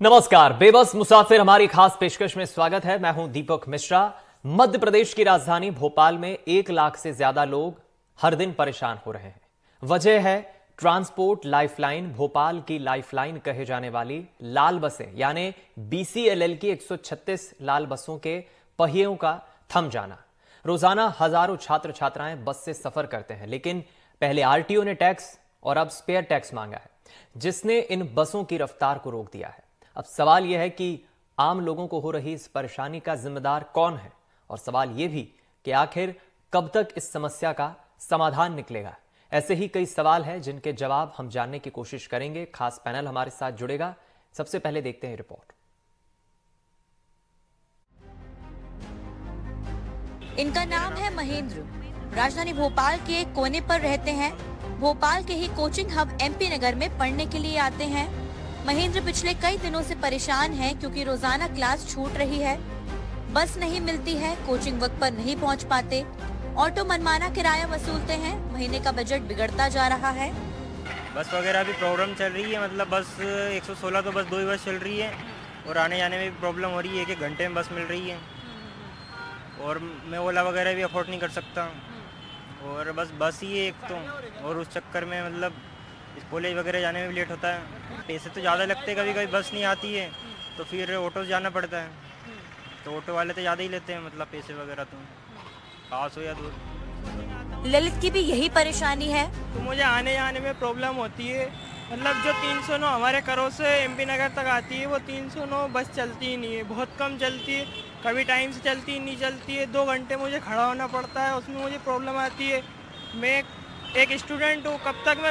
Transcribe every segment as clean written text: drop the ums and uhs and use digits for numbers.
नमस्कार, बेबस मुसाफिर हमारी खास पेशकश में स्वागत है। मैं हूं दीपक मिश्रा। मध्य प्रदेश की राजधानी भोपाल में 1 लाख से ज्यादा लोग हर दिन परेशान हो रहे हैं। वजह है ट्रांसपोर्ट लाइफलाइन, भोपाल की लाइफलाइन कहे जाने वाली लाल बसें यानी बीसीएलएल की 136 लाल बसों के पहियों का थम जाना। रोजाना हजारों छात्र छात्राएं बस से सफर करते हैं, लेकिन पहले आरटीओ ने टैक्स और अब स्पेयर टैक्स मांगा है, जिसने इन बसों की रफ्तार को रोक दिया है। अब सवाल यह है कि आम लोगों को हो रही इस परेशानी का जिम्मेदार कौन है, और सवाल यह भी कि आखिर कब तक इस समस्या का समाधान निकलेगा। ऐसे ही कई सवाल हैं जिनके जवाब हम जानने की कोशिश करेंगे। खास पैनल हमारे साथ जुड़ेगा। सबसे पहले देखते हैं रिपोर्ट। इनका नाम है महेंद्र। राजधानी भोपाल के एक कोने पर रहते हैं। भोपाल के ही कोचिंग हब एमपी नगर में पढ़ने के लिए आते हैं। महेंद्र पिछले कई दिनों से परेशान हैं क्योंकि रोजाना क्लास छूट रही है, बस नहीं मिलती है, कोचिंग वक्त पर नहीं पहुंच पाते, ऑटो मनमाना किराया वसूलते हैं, महीने का बजट बिगड़ता जा रहा है। बस वगैरह भी प्रॉब्लम चल रही है, मतलब बस 116 तो बस 2 ही बस चल रही है और आने जाने में भी प्रॉब्लम हो रही है कि घंटे में बस मिल रही है और मैं ओला वगैरह भी अफोर्ड नहीं कर सकता और बस ही है एक तो, और उस चक्कर में मतलब कॉलेज वगैरह जाने में भी लेट होता है। पैसे तो ज़्यादा लगते हैं, कभी कभी बस नहीं आती है तो फिर ऑटो से जाना पड़ता है, तो ऑटो वाले तो ज़्यादा ही लेते हैं, मतलब पैसे वगैरह तो पास हो या दूर। ललित की भी यही परेशानी है। तो मुझे आने जाने में प्रॉब्लम होती है, मतलब जो 309 हमारे करों से एमपी नगर तक आती है वो 309 बस चलती ही नहीं है, बहुत कम चलती है, कभी टाइम से चलती ही नहीं चलती है। 2 घंटे मुझे खड़ा होना पड़ता है, उसमें मुझे प्रॉब्लम आती है। मैं एक स्टूडेंट हूँ, कब तक मैं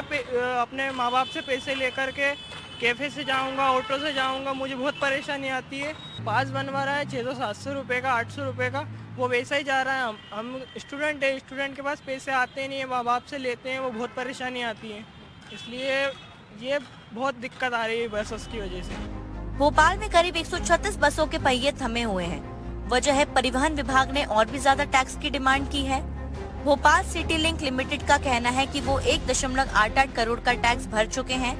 अपने माँ बाप से पैसे लेकर के कैफ़े से जाऊँगा, ऑटो से जाऊँगा, मुझे बहुत परेशानी आती है। पास बनवा रहा है 600-700 रुपये का, 800 रुपये का, वो वैसा ही जा रहा है। हम स्टूडेंट है, स्टूडेंट के पास पैसे आते नहीं है, माँ बाप से लेते हैं, वो बहुत परेशानी आती है, इसलिए ये बहुत दिक्कत आ रही है बसों की वजह से। भोपाल में करीब 136 बसों के पहिए थमे हुए हैं। वजह है परिवहन विभाग ने और भी ज्यादा टैक्स की डिमांड की है। भोपाल सिटी लिंक लिमिटेड का कहना है कि वो 1.88 करोड़ का टैक्स भर चुके हैं,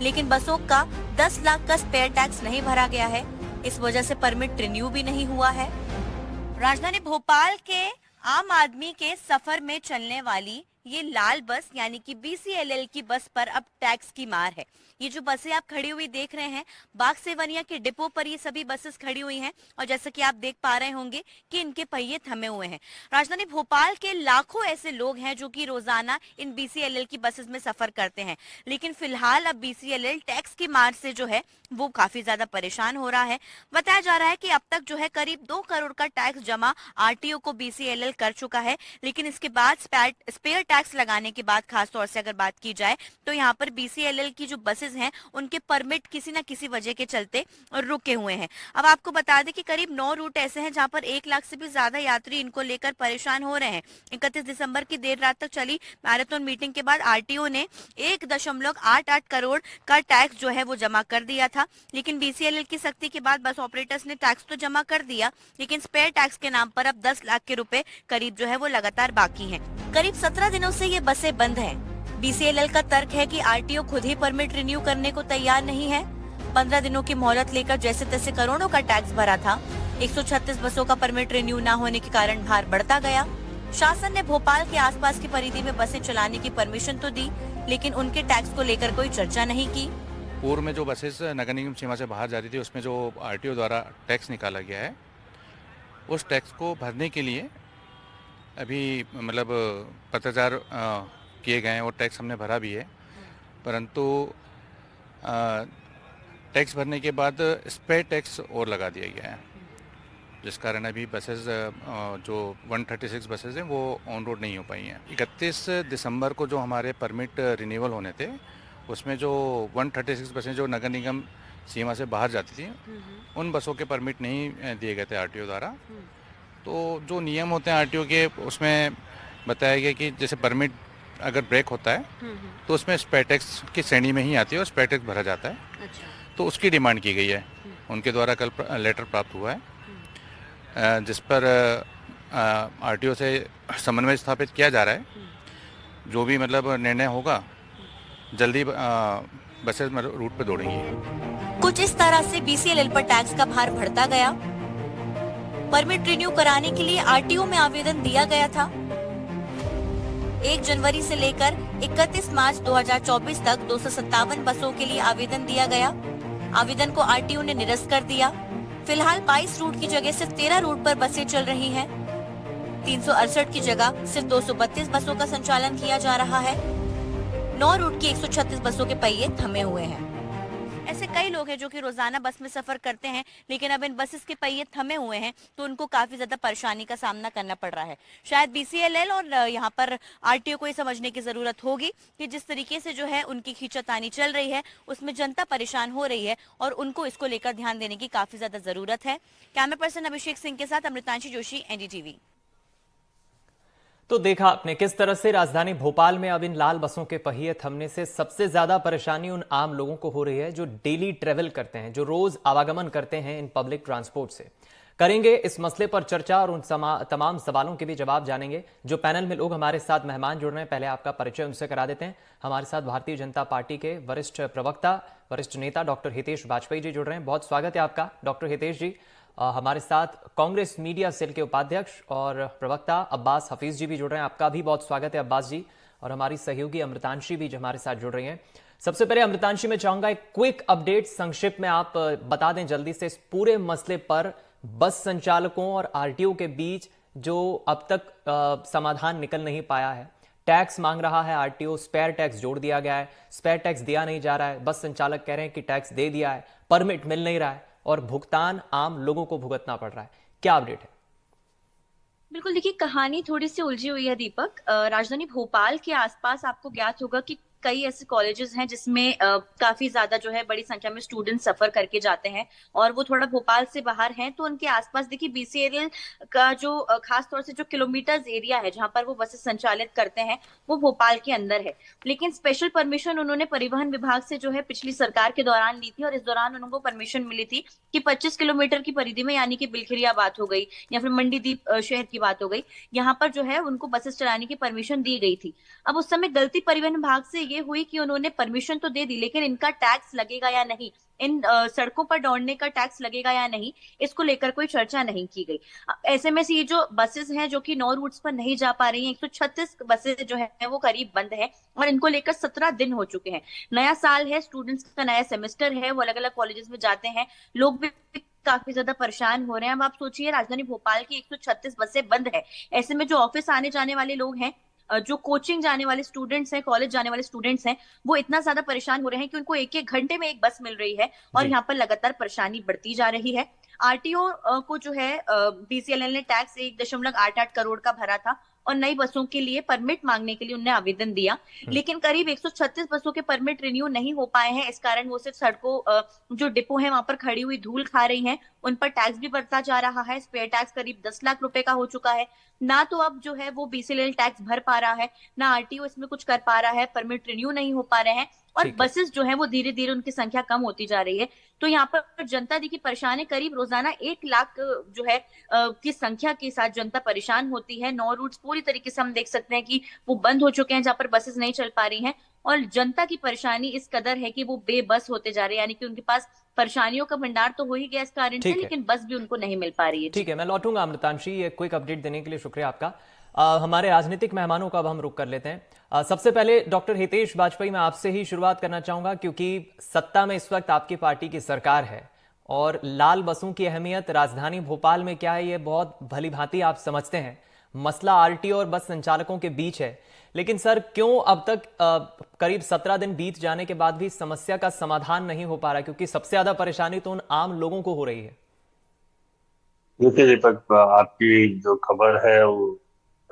लेकिन बसों का 10 लाख का स्पेयर टैक्स नहीं भरा गया है। इस वजह से परमिट रिन्यू भी नहीं हुआ है। राजधानी भोपाल के आम आदमी के सफर में चलने वाली ये लाल बस यानी कि बीसीएलएल की बस पर अब टैक्स की मार है। ये जो बसें आप खड़ी हुई देख रहे हैं, बाग सेवनिया के डिपो पर ये सभी बसेस खड़ी हुई हैं और जैसा कि आप देख पा रहे होंगे कि इनके पहिए थमे हुए हैं। राजधानी भोपाल के लाखों ऐसे लोग हैं जो कि रोजाना इन बीसीएलएल की बसेस में सफर करते हैं, लेकिन फिलहाल अब बीसीएलएल टैक्स की मार से जो है वो काफी ज्यादा परेशान हो रहा है। बताया जा रहा है कि अब तक जो है करीब 2 करोड़ का टैक्स जमा आरटीओ को बीसीएलएल कर चुका है, लेकिन इसके बाद स्पेयर टैक्स लगाने के बाद खासतौर से अगर बात की जाए तो यहाँ पर बीसीएलएल की जो बसेस हैं उनके परमिट किसी न किसी वजह के चलते रुके हुए हैं। अब आपको बता दें कि करीब 9 रूट ऐसे हैं जहाँ पर 1 लाख से भी ज्यादा यात्री इनको लेकर परेशान हो रहे हैं। 31 दिसंबर की देर रात तक चली मैराथन मीटिंग के बाद आरटीओ ने 1.88 करोड़ का टैक्स जो है वो जमा कर दिया था, लेकिन बीसीएलएल की सख्ती के बाद बस ऑपरेटर्स ने टैक्स तो जमा कर दिया, लेकिन स्पेयर टैक्स के नाम पर अब 10 लाख के रुपए करीब जो है वो लगातार बाकी हैं। करीब 17 दिनों से ये बसें बंद हैं। बीसीएलएल का तर्क है कि आरटीओ खुद ही परमिट रिन्यू करने को तैयार नहीं है। 15 दिनों की मोहलत लेकर जैसे तैसे करोड़ों का टैक्स भरा था। 136 बसों का परमिट रिन्यू न होने के कारण भार बढ़ता गया। शासन ने भोपाल के आसपास की परिधि में बसें चलाने की परमिशन तो दी, लेकिन उनके टैक्स को लेकर कोई चर्चा नहीं की। पूर्व में जो बसेस नगर निगम सीमा से बाहर जाती थी उसमें जो आरटीओ द्वारा टैक्स निकाला गया है, उस टैक्स को भरने के लिए अभी मतलब पत्राचार किए गए हैं और टैक्स हमने भरा भी है, परंतु टैक्स भरने के बाद स्पेयर टैक्स और लगा दिया गया है, जिस कारण अभी बसेस जो 136 बसेस हैं वो ऑन रोड नहीं हो पाई हैं। 31 दिसंबर को जो हमारे परमिट रिन्यूअल होने थे उसमें जो 136 बसें जो नगर निगम सीमा से बाहर जाती थी उन बसों के परमिट नहीं दिए गए थे आरटीओ द्वारा। तो जो नियम होते हैं आरटीओ के उसमें बताया गया कि जैसे परमिट अगर ब्रेक होता है तो उसमें स्पेयर टैक्स की श्रेणी में ही आती है और स्पेयर टैक्स भरा जाता है। अच्छा। तो उसकी डिमांड की गई है, उनके द्वारा कल लेटर प्राप्त हुआ है जिस पर आरटीओ से समन्वय स्थापित किया जा रहा है। जो भी मतलब निर्णय होगा जल्दी बसेस रूट पर दौड़ेंगी। कुछ इस तरह से BCLL पर टैक्स का भार बढ़ता गया। परमिट रिन्यू कराने के लिए RTO में आवेदन दिया गया था। 1 जनवरी से लेकर 31 मार्च 2024 तक 257 बसों के लिए आवेदन दिया गया। आवेदन को RTO ने निरस्त कर दिया। फिलहाल 22 रूट की जगह सिर्फ 13 रूट पर बसें चल रही हैं। 368 की जगह सिर्फ 232 बसों का संचालन किया जा रहा है। 9 रूट की 136 बसों के पहिए थमे हुए हैं। ऐसे कई लोग हैं जो कि रोजाना बस में सफर करते हैं, लेकिन अब इन बसेस के पहिए थमे हुए हैं तो उनको काफी ज्यादा परेशानी का सामना करना पड़ रहा है। शायद BCLL और यहाँ पर RTO को ये समझने की जरूरत होगी कि जिस तरीके से जो है उनकी खींचातानी चल रही है उसमें जनता परेशान हो रही है और उनको इसको लेकर ध्यान देने की काफी ज्यादा जरूरत है। कैमरा पर्सन अभिषेक सिंह के साथ अमृतांशी जोशी, NDTV। तो देखा आपने किस तरह से राजधानी भोपाल में अब इन लाल बसों के पहिए थमने से सबसे ज्यादा परेशानी उन आम लोगों को हो रही है जो डेली ट्रेवल करते हैं, जो रोज आवागमन करते हैं इन पब्लिक ट्रांसपोर्ट से। करेंगे इस मसले पर चर्चा और उन तमाम सवालों के भी जवाब जानेंगे। जो पैनल में लोग हमारे साथ मेहमान जुड़ रहे हैं, पहले आपका परिचय उनसे करा देते हैं। हमारे साथ भारतीय जनता पार्टी के वरिष्ठ प्रवक्ता, वरिष्ठ नेता डॉक्टर हितेश वाजपेयी जी जुड़ रहे हैं। बहुत स्वागत है आपका डॉक्टर हितेश जी। हमारे साथ कांग्रेस मीडिया सेल के उपाध्यक्ष और प्रवक्ता अब्बास हफीज जी भी जुड़ रहे हैं। आपका भी बहुत स्वागत है अब्बास जी। और हमारी सहयोगी अमृतांशी भी जो हमारे साथ जुड़ रही हैं। सबसे पहले अमृतांशी, मैं चाहूंगा एक क्विक अपडेट संक्षिप्त में आप बता दें जल्दी से इस पूरे मसले पर बस संचालकों और RTO के बीच जो अब तक समाधान निकल नहीं पाया है। टैक्स मांग रहा है RTO, स्पेयर टैक्स जोड़ दिया गया है, स्पेयर टैक्स दिया नहीं जा रहा है। बस संचालक कह रहे हैं कि टैक्स दे दिया है, परमिट मिल नहीं रहा है और भुगतान आम लोगों को भुगतना पड़ रहा है। क्या अपडेट है? बिल्कुल, देखिए कहानी थोड़ी सी उलझी हुई है दीपक। राजधानी भोपाल के आसपास आपको ज्ञात होगा कि कई ऐसे कॉलेजेस हैं जिसमें काफी ज्यादा जो है बड़ी संख्या में स्टूडेंट सफर करके जाते हैं और वो थोड़ा भोपाल से बाहर हैं, तो उनके आसपास देखिए BCLL का जो खास तौर से जो किलोमीटर्स एरिया है जहां पर वो बसेस संचालित करते हैं वो भोपाल के अंदर है। लेकिन स्पेशल परमिशन उन्होंने परिवहन विभाग से जो है पिछली सरकार के दौरान ली थी और इस दौरान उनको परमिशन मिली थी कि 25 किलोमीटर की परिधि में, यानी कि बिलखिरिया बात हो गई या फिर मंडीदीप शहर की बात हो गई, यहाँ पर जो है उनको बसेस चलाने की परमिशन दी गई थी। अब उस समय गलती परिवहन विभाग से ये हुई कि उन्होंने परमिशन तो दे दी, लेकिन इनका टैक्स लगेगा या नहीं, इन सड़कों पर दौड़ने का टैक्स लगेगा या नहीं, इसको लेकर कोई चर्चा नहीं की गई। ऐसे में से ये जो बसेस हैं जो कि 9 रूट्स पर नहीं जा पा रही हैं, 136 बसेस जो है वो करीब बंद है और इनको लेकर 17 दिन हो चुके हैं। नया साल है, स्टूडेंट्स का नया सेमेस्टर है, वो अलग अलग कॉलेजेस में जाते हैं, लोग भी काफी ज्यादा परेशान हो रहे हैं। अब आप सोचिए राजधानी भोपाल की 136 बसें बंद है। ऐसे में जो ऑफिस आने जाने वाले लोग हैं, जो कोचिंग जाने वाले स्टूडेंट्स हैं, कॉलेज जाने वाले स्टूडेंट्स हैं, वो इतना ज्यादा परेशान हो रहे हैं कि उनको एक एक घंटे में एक बस मिल रही है और यहाँ पर लगातार परेशानी बढ़ती जा रही है। RTO को जो है BCLL ने टैक्स 1.88 करोड़ का भरा था और नई बसों के लिए परमिट मांगने के लिए उन्हें आवेदन दिया, लेकिन करीब 136 बसों के परमिट रिन्यू नहीं हो पाए हैं। इस कारण वो सिर्फ सड़कों जो डिपो है वहां पर खड़ी हुई धूल खा रही हैं, उन पर टैक्स भी बढ़ता जा रहा है। स्पेयर टैक्स करीब 10 लाख रुपए का हो चुका है। ना तो अब जो है वो BCLL टैक्स भर पा रहा है, ना RTO इसमें कुछ कर पा रहा है, परमिट रिन्यू नहीं हो पा रहे हैं और बसेस जो है वो धीरे धीरे उनकी संख्या कम होती जा रही है। तो यहाँ पर जनता देखिए परेशान है। करीब रोजाना 1 लाख जो है की संख्या के साथ जनता परेशान होती है। 9 रूट्स पूरी तरीके से हम देख सकते हैं कि वो बंद हो चुके हैं जहां पर बसेस नहीं चल पा रही हैं और जनता की परेशानी इस कदर है कि वो बेबस होते जा रहे हैं, यानी कि उनके पास परेशानियों का भंडार तो हो ही गया इस कारण से, लेकिन बस भी उनको नहीं मिल पा रही है। ठीक है, मैं लौटूंगा अमृतांशी, ये क्विक अपडेट देने के लिए शुक्रिया आपका। हमारे राजनीतिक मेहमानों का अब हम रुख कर लेते हैं। सबसे पहले डॉक्टर हितेश वाजपेयी, मैं आपसे ही शुरुआत करना चाहूंगा क्योंकि सत्ता में इस वक्त आपकी पार्टी की सरकार है और लाल बसों की अहमियत राजधानी भोपाल में क्या है ये बहुत भली भांति आप समझते हैं। मसला RTO और बस संचालकों के बीच है, लेकिन सर क्यों अब तक करीब 17 दिन बीत जाने के बाद भी समस्या का समाधान नहीं हो पा रहा? क्योंकि सबसे ज्यादा परेशानी तो उन आम लोगों को हो रही है। देखिए दीपक, आपकी जो खबर है वो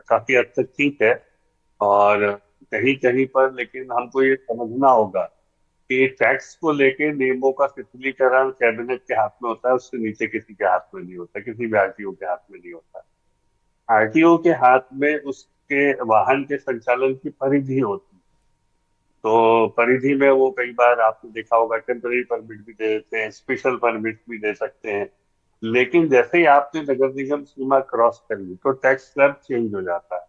काफी हद तक ठीक है और कहीं कहीं पर, लेकिन हमको ये समझना होगा कि टैक्स को लेके नियमों का शिथिलीकरण कैबिनेट के हाथ में होता है, उससे नीचे किसी के हाथ में नहीं होता, किसी भी RTO के हाथ में नहीं होता। RTO के हाथ में उसके वाहन के संचालन की परिधि होती है, तो परिधि में वो कई बार आपने देखा होगा टेम्पररी परमिट भी दे देते हैं, स्पेशल परमिट भी दे सकते हैं, लेकिन जैसे ही आपने नगर निगम सीमा क्रॉस कर ली तो टैक्स स्लैब चेंज हो जाता है।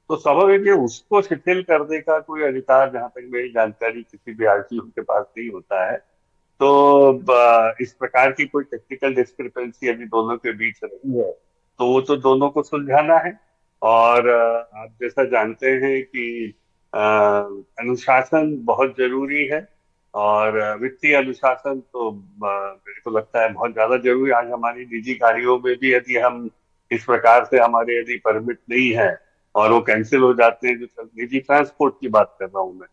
तो स्वाभाविक है उसको शिथिल करने का कोई अधिकार, जहां तक मेरी जानकारी, किसी भी RTO के पास नहीं होता है। तो इस प्रकार की कोई टेक्निकल डिस्क्रिपेंसी यदि दोनों के बीच रही है तो वो तो दोनों को सुलझाना है। और आप जैसा जानते हैं कि अनुशासन बहुत जरूरी है। और वित्तीय अनुशासन तो मेरे को लगता है बहुत ज्यादा जरूरी है। आज हमारी निजी गाड़ियों में भी यदि हम इस प्रकार से हमारे यदि परमिट नहीं है और वो कैंसिल हो जाते हैं, जो निजी ट्रांसपोर्ट की बात कर रहा हूँ मैं,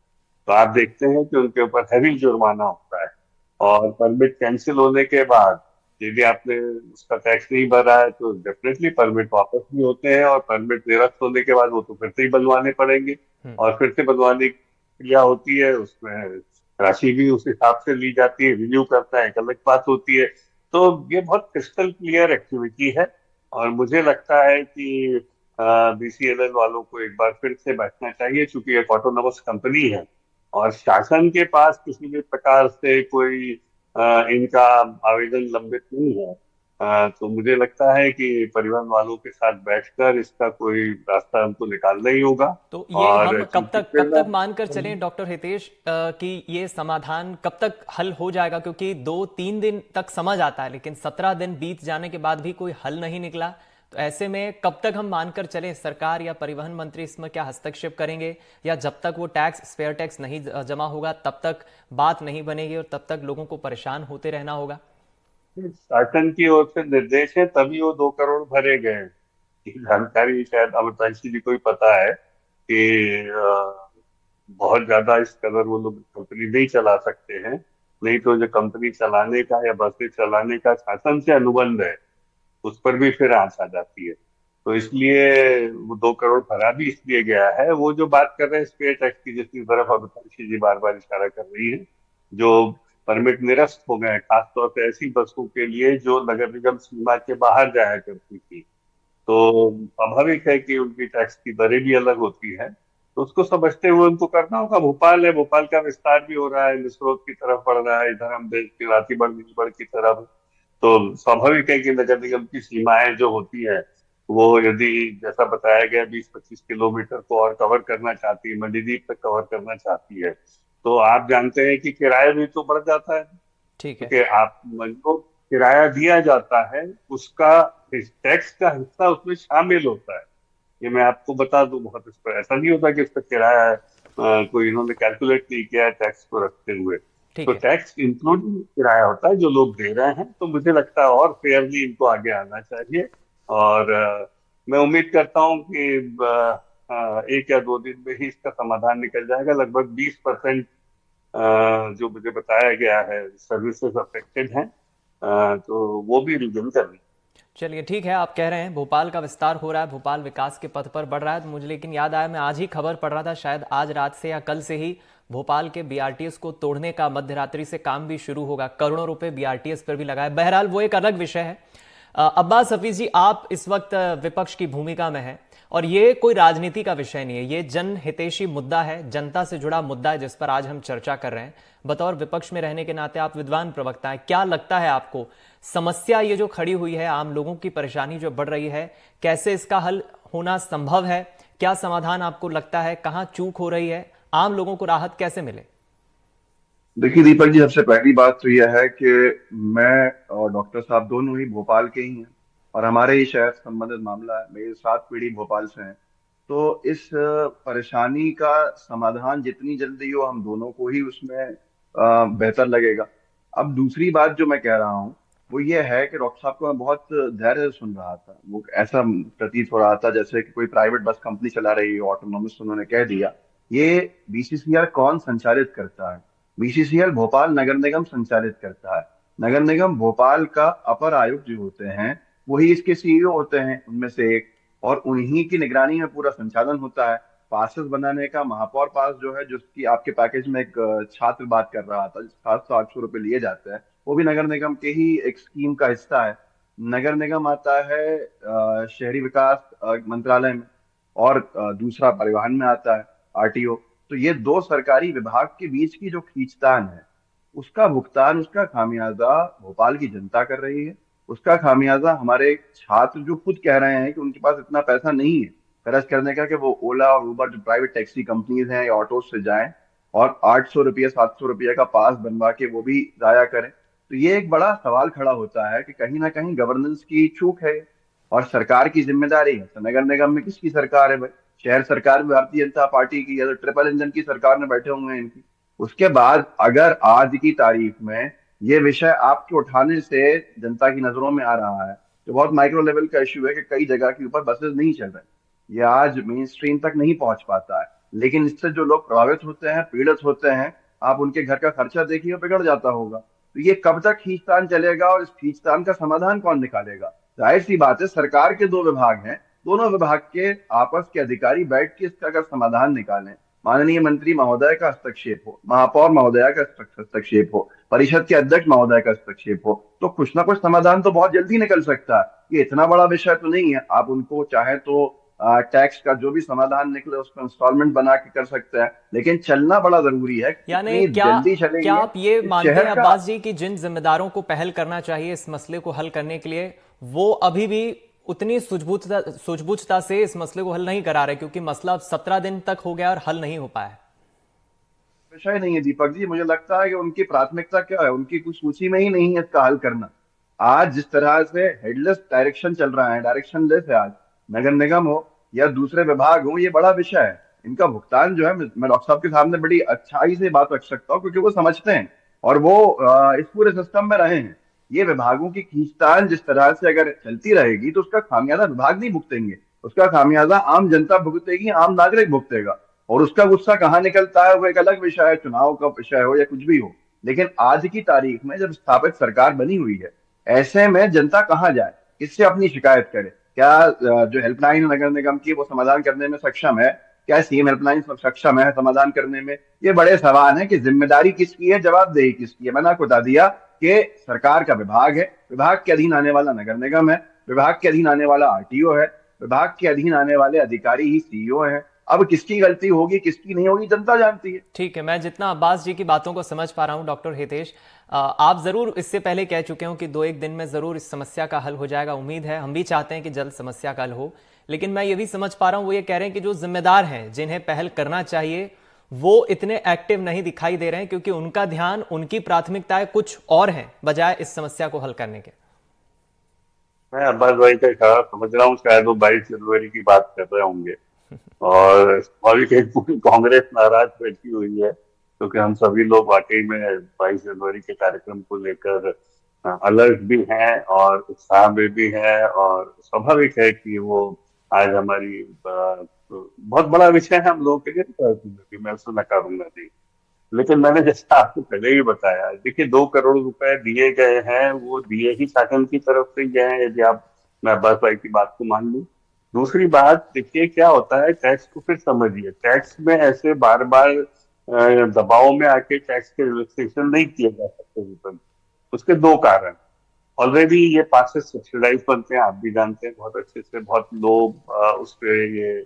तो आप देखते हैं कि उनके ऊपर हैवी जुर्माना होता है। और परमिट कैंसिल होने के बाद यदि आपने उसका टैक्स नहीं भरा है तो डेफिनेटली परमिट वापस भी होते हैं, और परमिट निरस्त होने के बाद वो तो फिर से ही बनवाने पड़ेंगे। और फिर से बनवाने की प्रक्रिया होती है, उसमें राशि भी उस हिसाब से ली जाती है, रिन्यू करता है, एक अलग बात होती है। तो ये बहुत क्रिस्टल क्लियर एक्टिविटी है। और मुझे लगता है कि बीसीएलएल वालों को एक बार फिर से बैठना चाहिए, क्योंकि एक ऑटोनोमस कंपनी है और शासन के पास किसी भी प्रकार से कोई इनका आवेदन लंबित नहीं है। तो मुझे लगता है कि परिवहन वालों के साथ बैठकर इसका कोई रास्ता हमको निकालना ही होगा। तो ये और हम कब तक मानकर चलें डॉक्टर हितेश कि ये समाधान कब तक हल हो जाएगा? क्योंकि 2-3 दिन तक समझ आता है, लेकिन 17 दिन बीत जाने के बाद भी कोई हल नहीं निकला। तो ऐसे में कब तक हम मानकर चलें? सरकार या परिवहन मंत्री इसमें क्या हस्तक्षेप करेंगे, या जब तक वो टैक्स, स्पेयर टैक्स नहीं जमा होगा तब तक बात नहीं बनेगी और तब तक लोगों को परेशान होते रहना होगा? शासन की ओर से निर्देश है तभी वो 2 करोड़ भरे गए हैं। ये जानकारी शायद अमरतांशी जी को ही पता है कि बहुत ज्यादा इस कदर वो लोग कंपनी नहीं चला सकते हैं। नहीं तो जो कंपनी चलाने का या बसें चलाने का शासन से अनुबंध है, उस पर भी फिर आंच आ जाती है। तो इसलिए वो 2 करोड़ भरा भी इसलिए गया है। वो जो बात कर रहे हैं स्पेयर टैक्स की, जिसकी तरफ अमरतांशी जी बार बार इशारा कर रही है, जो परमिट निरस्त हो गए, खासतौर से ऐसी बसों के लिए जो नगर निगम सीमा के बाहर जाया करती थी, तो स्वाभाविक है कि उनकी टैक्स की दरें भी अलग होती है। तो उसको समझते हुए उनको करना होगा। भोपाल है, भोपाल का विस्तार भी हो रहा है, निस्रोत की तरफ बढ़ रहा है, इधर हम देश की रातीबड़ नीलबड़ की तरफ। तो स्वाभाविक है कि नगर निगम की सीमाएं जो होती है वो यदि जैसा बताया गया 20-25 किलोमीटर को और कवर करना चाहती है, मंडीदीप तक कवर करना चाहती है, तो आप जानते हैं कि किराया भी तो बढ़ जाता है। ठीक है। क्योंकि आप जो किराया दिया जाता है उसका टैक्स का हिस्सा उसमें शामिल होता है। ये मैं आपको बता दूं, बहुत इस पर ऐसा नहीं होता कि इस पर किराया कोई इन्होंने कैलकुलेट नहीं किया है टैक्स को रखते हुए। ठीक तो है। टैक्स इंक्लूडिंग किराया होता है जो लोग दे रहे हैं। तो मुझे लगता है और फेयरली इनको आगे आना चाहिए। और मैं उम्मीद करता हूं कि 1 या 2 दिन में ही इसका समाधान निकल जाएगा। लगभग 20% जो मुझे बताया गया है सर्विसेज अफेक्टेड हैं, तो वो भी रिज्यूम कर रही। चलिए ठीक है, आप कह रहे हैं भोपाल का विस्तार हो रहा है, भोपाल विकास के पथ पर बढ़ रहा है। तो मुझे लेकिन याद आया, मैं आज ही खबर पढ़ रहा था, शायद आज रात से या कल से ही भोपाल के बीआरटीएस को तोड़ने का मध्य रात्रि से काम भी शुरू होगा। करोड़ों रुपए बीआरटीएस पर भी लगाए। बहरहाल वो एक अलग विषय है। अब्बास हफीज जी, आप इस वक्त विपक्ष की भूमिका में हैं और ये कोई राजनीति का विषय नहीं है, ये जन हितैषी मुद्दा है, जनता से जुड़ा मुद्दा है जिस पर आज हम चर्चा कर रहे हैं। बतौर विपक्ष में रहने के नाते आप विद्वान प्रवक्ता हैं, क्या लगता है आपको समस्या ये जो खड़ी हुई है, आम लोगों की परेशानी जो बढ़ रही है, कैसे इसका हल होना संभव है? क्या समाधान आपको लगता है? कहां चूक हो रही है? आम लोगों को राहत कैसे मिले? देखिए दीपक जी, सबसे पहली बात तो यह है कि मैं और डॉक्टर साहब दोनों ही भोपाल के ही हैं और हमारे ही शहर से संबंधित मामला है। मेरी 7 पीढ़ी भोपाल से है। तो इस परेशानी का समाधान जितनी जल्दी हो हम दोनों को ही उसमें बेहतर लगेगा। अब दूसरी बात जो मैं कह रहा हूँ वो ये है कि डॉक्टर साहब को मैं बहुत धैर्य से सुन रहा था। वो ऐसा प्रतीत हो रहा था जैसे कि कोई प्राइवेट बस कंपनी चला रही है, ऑटोनोमस उन्होंने कह दिया। ये बीसीसीआर कौन संचालित करता है? बीसीसीएल भोपाल नगर निगम संचालित करता है। नगर निगम भोपाल का अपर आयुक्त जो होते हैं वही इसके सीईओ होते हैं उनमें से एक, और उन्हीं की निगरानी में पूरा संचालन होता है। पासेस बनाने का महापौर पास जो है, जिसकी आपके पैकेज में एक छात्र बात कर रहा था, 700-800 रुपए लिए जाते हैं, वो भी नगर निगम के ही एक स्कीम का हिस्सा है। नगर निगम आता है शहरी विकास मंत्रालय में, और दूसरा परिवहन में आता है, आरटीओ। तो ये 2 सरकारी विभाग के बीच की जो खींचतान है उसका भुगतान, उसका खामियाजा भोपाल की जनता कर रही है। उसका खामियाजा हमारे छात्र जो खुद कह रहे हैं कि उनके पास इतना पैसा नहीं है खर्च करने का कि वो ओला और उबर जो प्राइवेट टैक्सी कंपनीज हैं या ऑटो से जाएं और 800 रुपये 700 रुपये का पास बनवा के वो भी जाया करें। तो ये एक बड़ा सवाल खड़ा होता है कि कहीं ना कहीं गवर्नेंस की चूक है और सरकार की जिम्मेदारी है। तो नगर निगम में किसकी सरकार है भाई? शहर सरकार भी भारतीय जनता पार्टी की है, तो ट्रिपल इंजन की सरकार में बैठे हुए हैं इनकी। उसके बाद अगर आज की तारीख में ये विषय आपके उठाने से जनता की नजरों में आ रहा है, तो बहुत माइक्रो लेवल का इश्यू है कि कई जगह के ऊपर बसेस नहीं चल रहे, ये आज मेन स्ट्रीम तक नहीं पहुंच पाता है। लेकिन इससे जो लोग प्रभावित होते हैं, पीड़ित होते हैं, आप उनके घर का खर्चा देखिए, बिगड़ जाता होगा। तो ये कब तक खींचतान चलेगा और इस खींचतान का समाधान कौन निकालेगा? जाहिर सी बात है, सरकार के दो विभाग हैं, दोनों विभाग के आपस के अधिकारी बैठ के इसका अगर समाधान निकालें, माननीय मंत्री महोदय का हस्तक्षेप हो, महापौर महोदया का हस्तक्षेप हो, परिषद के अध्यक्ष महोदय का हस्तक्षेप हो, तो कुछ ना कुछ समाधान तो बहुत जल्दी निकल सकता है। ये इतना बड़ा विषय तो नहीं है। आप उनको चाहे तो टैक्स का जो भी समाधान निकले उसको इंस्टॉलमेंट बना के कर सकते हैं, लेकिन चलना बड़ा जरूरी है। यानी कितनी जल्दी चलेंगे क्या आप ये इस मानते हैं शहर का। अब्बास जी कि जिन जिम्मेदारों को पहल करना चाहिए इस मसले को हल करने के लिए, वो अभी भी उतनी सूझबूझता से इस मसले को हल नहीं करा रहे, क्योंकि मसला अब 17 दिन तक हो गया और हल नहीं हो पाया? विषय नहीं है दीपक जी, मुझे लगता है कि उनकी प्राथमिकता क्या है, उनकी कुछ सूची में ही नहीं है इसका हल करना। आज जिस तरह से हेडलेस डायरेक्शन चल रहा है, डायरेक्शन लेस है आज, नगर निगम हो या दूसरे विभाग हो, ये बड़ा विषय है। इनका भुगतान जो है, मैं डॉक्टर साहब के सामने बड़ी अच्छाई से बात रख सकता हूँ, क्योंकि वो समझते हैं और वो इस पूरे सिस्टम में रहे हैं। ये विभागों की खींचतान जिस तरह से अगर चलती रहेगी तो उसका खामियाजा विभाग नहीं भुगतेंगे, उसका खामियाजा आम जनता भुगतेगी, आम नागरिक भुगतेगा। और उसका गुस्सा कहाँ निकलता है वो एक अलग विषय है, चुनाव का विषय हो या कुछ भी हो। लेकिन आज की तारीख में जब स्थापित सरकार बनी हुई है, ऐसे में जनता कहाँ जाए, किससे अपनी शिकायत करे? क्या जो हेल्पलाइन नगर निगम की वो समाधान करने में सक्षम है? क्या सीएम हेल्पलाइन सक्षम है समाधान करने में? ये बड़े सवाल हैं कि जिम्मेदारी किसकी है, जवाबदेही किसकी है। मैंने आपको बता दिया कि सरकार का विभाग है, विभाग के अधीन आने वाला नगर निगम है, विभाग के अधीन आने वाला आरटीओ है, विभाग के अधीन आने वाले अधिकारी ही सीईओ हैं। अब किसकी गलती होगी किसकी नहीं होगी जनता जानती है। ठीक है, मैं जितना अब्बास जी की बातों को समझ पा रहा हूं डॉक्टर हितेश, आप जरूर इससे पहले कह चुके हो कि 2-1 दिन में जरूर इस समस्या का हल हो जाएगा। उम्मीद है, हम भी चाहते हैं कि जल्द समस्या का हल हो। लेकिन मैं ये भी समझ पा रहा हूं, वो ये कह रहे हैं कि जो जिम्मेदार हैं, जिन्हें पहल करना चाहिए, वो इतने एक्टिव नहीं दिखाई दे रहे हैं, क्योंकि उनका ध्यान, उनकी प्राथमिकताएं कुछ और हैं बजाय इस समस्या को हल करने के। मैं अब्बास भाई का इशारा समझ रहा हूँ, शायद वो 22 जनवरी की बात कर रहे होंगे। और स्वाभाविक है, पूरी कांग्रेस नाराज बैठी हुई है, क्योंकि हम सभी लोग वाकई में 22 जनवरी के कार्यक्रम को लेकर अलर्ट भी हैं और उत्साह में भी हैं। और स्वाभाविक है कि वो आज हमारी बहुत बड़ा विषय है हम लोगों के लिए, मैं उसको नकारूंगा नहीं। लेकिन मैंने जैसा आपको पहले ही बताया, देखिए 2 करोड़ रुपए दिए गए हैं, वो दिए ही शासन की तरफ से गए हैं, यदि आप, मैं अब्बास भाई की बात को मान लूं। दूसरी बात देखिए क्या होता है, टैक्स को फिर समझिए, टैक्स में ऐसे बार बार दबाव में आके टैक्स के रिलैक्सेशन नहीं किए जा सकते। उसके 2 कारण, ऑलरेडी ये पासेस सब्सिडाइज बनते हैं, आप भी जानते हैं बहुत अच्छे से, बहुत लोग उस पर ये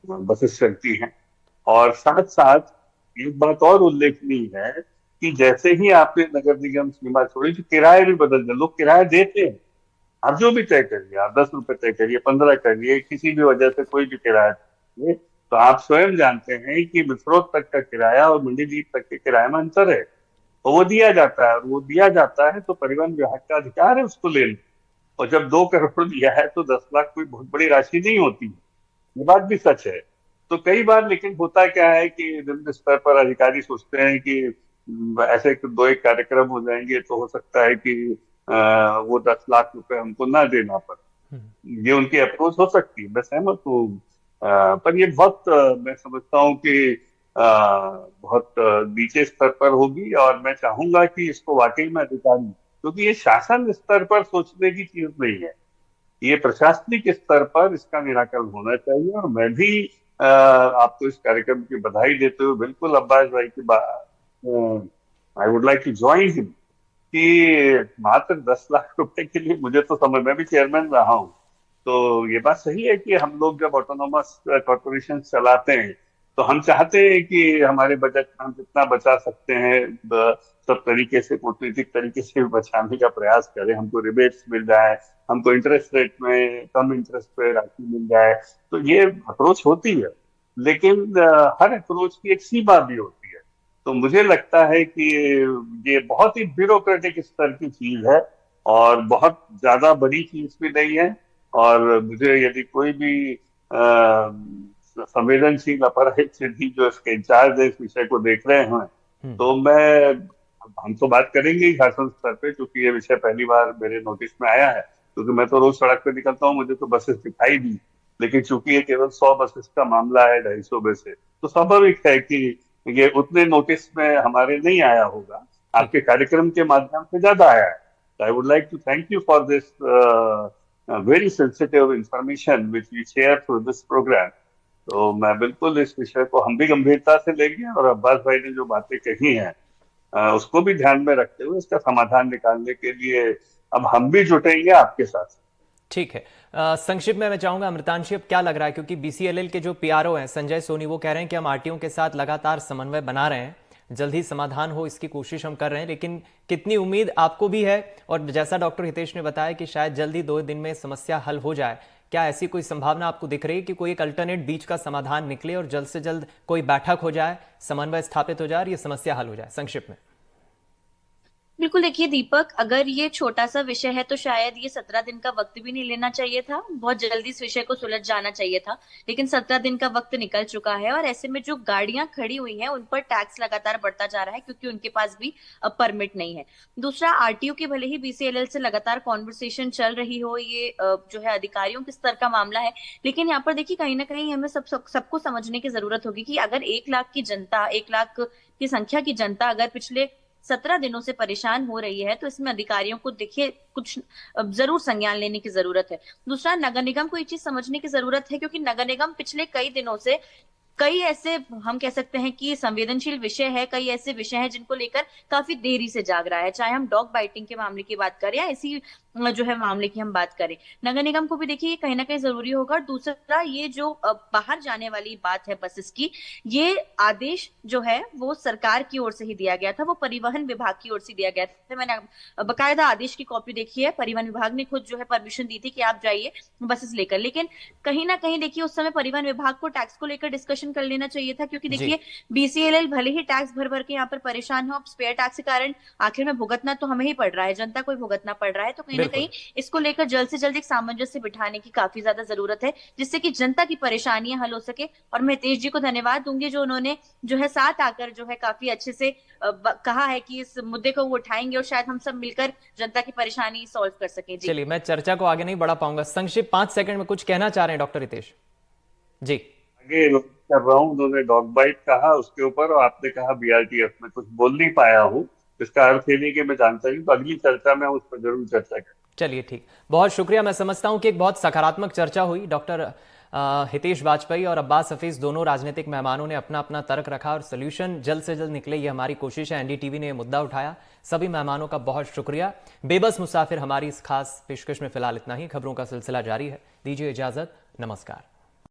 बसेस चलती हैं। और साथ साथ एक बात और उल्लेखनीय है कि जैसे ही आपने नगर निगम सीमा छोड़ी, तो किराए भी बदल गए, लोग किराया देते हैं। आप जो भी तय करिए, आप 10 रुपए तय करिए, 15 करिए, किसी भी वजह से कोई भी किराया दीजिए, तो आप स्वयं जानते हैं कि मिसरोद तक का किराया और मंडीदीप तक के किराए में अंतर है। तो वो दिया जाता है, और वो दिया जाता है तो परिवहन विभाग का अधिकार है उसको ले लो। और जब 2 करोड़ दिया है तो 10 लाख कोई बहुत बड़ी राशि नहीं होती, ये बात भी सच है। तो कई बार लेकिन होता क्या है कि निम्न स्तर पर अधिकारी सोचते हैं कि ऐसे 2-1 कार्यक्रम हो जाएंगे तो हो सकता है कि वो 10 लाख रुपए हमको ना देना पड़े। ये उनकी अप्रोच हो सकती है, मैं सहमत हूँ। पर ये बहुत मैं समझता हूँ कि बहुत नीचे स्तर पर होगी, और मैं चाहूंगा कि इसको वाकई में अधिकारी, क्योंकि ये शासन स्तर पर सोचने की चीज नहीं है, ये प्रशासनिक स्तर पर इसका निराकरण होना चाहिए। और मैं भी आपको इस कार्यक्रम की बधाई देते हुए बिल्कुल अब्बास भाई की बात, I would like to join him, कि मात्र 10 लाख रुपए के लिए, मुझे तो समझ, मैं भी चेयरमैन रहा हूँ, तो ये बात सही है कि हम लोग जब ऑटोनोमस कॉर्पोरेशन चलाते हैं तो हम चाहते हैं कि हमारे बजट में हम जितना बचा सकते हैं सब तरीके से, कूटनीतिक तरीके से बचाने का प्रयास करें। हमको रिबेट्स मिल जाए, हमको इंटरेस्ट रेट में कम इंटरेस्ट पे राशि मिल जाए, तो ये अप्रोच होती है। लेकिन हर अप्रोच की एक सीमा भी होती है। तो मुझे लगता है कि ये बहुत ही ब्यूरोक्रेटिक स्तर की चीज है और बहुत ज्यादा बड़ी चीज भी नहीं है। और मुझे यदि कोई भी संवेदनशील अपर सिद्धि जो इसके इंचार्ज है, इस विषय को देख रहे हैं, तो मैं हम तो बात करेंगे ही शासन स्तर पे, क्योंकि ये विषय पहली बार मेरे नोटिस में आया है। क्योंकि मैं तो रोज सड़क पे निकलता हूँ, मुझे तो बसेस दिखाई दी, लेकिन चूंकि ये केवल 100 बसेस का मामला है 250 में से, तो स्वाभाविक है कि ये उतने नोटिस में हमारे नहीं आया होगा। आपके कार्यक्रम के माध्यम से ज्यादा आया है। I would like to thank you for this very sensitive information which we share through this programme. तो मैं बिल्कुल इस विषय को हम भी गंभीरता से लेंगे, और अब्बास भाई ने जो बातें कही हैं उसको भी ध्यान में रखते हुए इसका समाधान निकालने के लिए अब हम भी जुटेंगे आपके साथ। ठीक है। संक्षिप्त में मैं चाहूंगा अमृतांशी, अब क्या लग रहा है, क्योंकि बीसीएलएल के जो पीआरओ हैं संजय सोनी, वो कह रहे हैं कि हम आरटीओ के साथ लगातार समन्वय बना रहे हैं, जल्द ही समाधान हो इसकी कोशिश हम कर रहे हैं, लेकिन कितनी उम्मीद आपको भी है? और जैसा डॉक्टर हितेश ने बताया कि शायद जल्द ही 2 दिन में समस्या हल हो जाए, क्या ऐसी कोई संभावना आपको दिख रही है कि कोई एक अल्टरनेट बीच का समाधान निकले और जल्द से जल्द कोई बैठक हो जाए, समन्वय स्थापित हो जाए और ये समस्या हल हो जाए? संक्षिप्त में। बिल्कुल, देखिए दीपक, अगर ये छोटा सा विषय है तो शायद ये 17 दिन का वक्त भी नहीं लेना चाहिए था, बहुत जल्दी इस विषय को सुलझ जाना चाहिए था। लेकिन 17 दिन का वक्त निकल चुका है और ऐसे में जो गाड़ियां खड़ी हुई हैं उन पर टैक्स लगातार बढ़ता जा रहा है, क्योंकि उनके पास भी अब परमिट नहीं है। दूसरा, आरटीओ की भले ही बीसीएलएल से लगातार कॉन्वर्सेशन चल रही हो, ये जो है अधिकारियों के स्तर का मामला है, लेकिन यहाँ पर देखिए कहीं ना कहीं हमें सबको समझने की जरूरत होगी कि अगर 1 लाख की जनता, 1 लाख की संख्या की जनता अगर पिछले 17 दिनों से परेशान हो रही है, तो इसमें अधिकारियों को देखिए कुछ जरूर संज्ञान लेने की जरूरत है। दूसरा, नगर निगम को ये चीज समझने की जरूरत है, क्योंकि नगर निगम पिछले कई दिनों से कई ऐसे, हम कह सकते हैं कि संवेदनशील विषय है, कई ऐसे विषय हैं जिनको लेकर काफी देरी से जाग रहा है, चाहे हम डॉग बाइटिंग के मामले की बात करें या इसी जो है मामले की हम बात करें। नगर निगम को भी देखिए कहीं ना कहीं जरूरी होगा। दूसरा, ये जो बाहर जाने वाली बात है बसेस की, ये आदेश जो है वो सरकार की ओर से ही दिया गया था, वो परिवहन विभाग की ओर से दिया गया था। मैंने बकायदा आदेश की कॉपी देखी है, परिवहन विभाग ने खुद जो है परमिशन दी थी कि आप जाइए बसेस लेकर। लेकिन कहीं ना कहीं देखिए उस समय परिवहन विभाग को टैक्स को लेकर डिस्कशन कर लेना चाहिए था, क्योंकि देखिए बीसीएलएल भले ही टैक्स भर भर के यहाँ पर परेशान हो, अब स्पेयर टैक्स के कारण आखिर में भुगतना तो हमें ही पड़ रहा है, जनता को ही भुगतना पड़ रहा है। तो कहीं ना कहीं इसको लेकर जल्द से जल्द एक सामंजस्य बिठाने की काफी ज्यादा जरूरत है, जिससे कि जनता की परेशानियां हल हो सके। और मैं हितेश जी को धन्यवाद दूंगी जो उन्होंने जो है साथ आकर जो है काफी अच्छे से कहा है कि इस मुद्दे को वो उठाएंगे और शायद हम सब मिलकर जनता की परेशानी सॉल्व कर सकें। चलिए, मैं चर्चा को आगे नहीं बढ़ा पाऊंगा, संक्षिप्त 5 सेकंड में कुछ कहना चाह रहे हैं डॉक्टर हितेश जी? आगे कर रहा हूँ, उन्होंने डॉग बाइट कहा उसके ऊपर और आपने कहा बीआरटीएफ में, कुछ बोल नहीं पाया हूँ, इसका अर्थ ये नहीं कि मैं जानता हूँ, तो अगली चर्चा में उस पर जरूर चर्चा करें। चलिए ठीक, बहुत शुक्रिया। मैं समझता हूं कि एक बहुत सकारात्मक चर्चा हुई। डॉक्टर हितेश वाजपेयी और अब्बास हफीज दोनों राजनीतिक मेहमानों ने अपना अपना तर्क रखा और सोल्यूशन जल्द से जल्द निकले, ये हमारी कोशिश है। एनडीटीवी ने यह मुद्दा उठाया, सभी मेहमानों का बहुत शुक्रिया। बेबस मुसाफिर हमारी इस खास पेशकश में फिलहाल इतना ही। खबरों का सिलसिला जारी है, दीजिए इजाजत, नमस्कार।